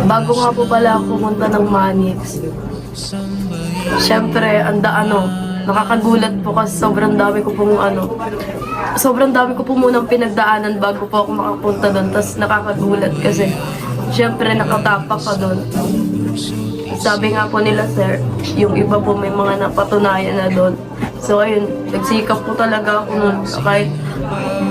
Bago nga po pala ako pumunta ng Manix, syempre, nakakagulat po kasi sobrang dami ko po munang pinagdaanan bago po ako makapunta doon. Tapos nakakagulat kasi, syempre, nakatapak ka doon. Sabi nga po nila, sir, yung iba po may mga napatunayan na doon. So, ayun, nagsikap po talaga ako nun. Kahit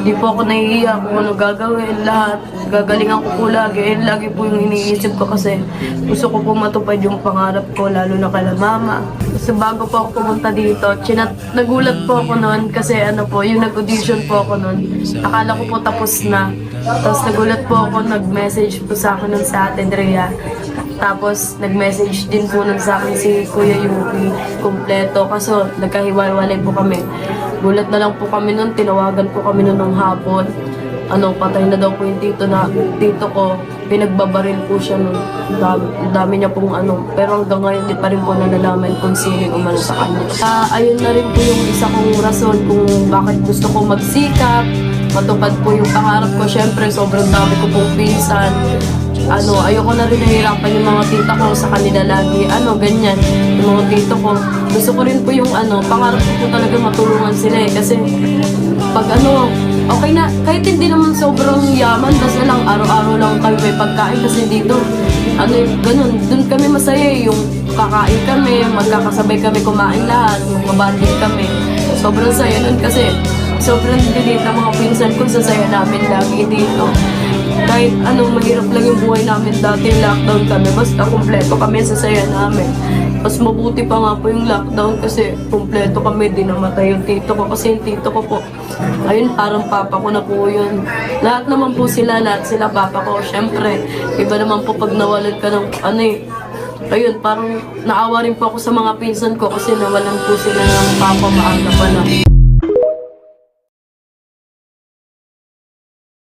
di po ako nahihiya kung ano gagawin, lahat. Gagalingan ko po lagi. Ayun, lagi po yung iniisip ko kasi gusto ko po matupad yung pangarap ko, lalo na kala mama. So, bago po ako pumunta dito, nagulat po ako nun kasi yung nag-audition po ako nun. Akala ko po tapos na. Tapos nagulat po ako, nag-message po sa akin nun sa Ate Drea. Tapos, nag-message din po nun sa akin si Kuya Yuki, kumpleto. Kaso, nagkahiwalay po kami. Gulat na lang po kami nun, tinawagan po kami nun ng hapon. Patay na daw po yung tito ko. Pinagbabaril po siya nun. Dami niya pong Pero hanggang ngayon, di pa rin po nalalaman kung sino yung umano sa kanya. Ayun na rin po yung isa kong rason kung bakit gusto ko magsikap. Matupad po yung pangarap ko. Siyempre, sobrang dami ko pong pinsan. Ayoko na rin nahihirapan yung mga tita ko sa kanila lagi. Ganyan. Yung mga tito ko. Gusto ko rin po yung pangarap ko po talaga matulungan sila eh. Kasi, pag okay na, kahit hindi naman sobrang yaman, basta lang araw-araw lang kami may pagkain kasi dito, ganun, dun kami masaya eh. Yung kakain kami, magkakasabay kami kumain lahat, mabanding kami. Sobrang saya nun kasi, sobrang dilit ang mga pinsan ko sa saya namin lagi dito. Kahit mahirap lang yung buhay namin dati, lockdown kami, basta kumpleto kami sa saya namin. Mas mabuti pa nga po yung lockdown kasi kumpleto kami, di namatay yung tito ko. Kasi yung tito ko po, ayun, parang papa ko na po yun. Lahat naman po sila, lahat sila papa ko. Siyempre, iba naman po pag nawalan ka ng ayun, parang naawa rin po ako sa mga pinsan ko kasi nawalan po sila ng papa maaga pa lang.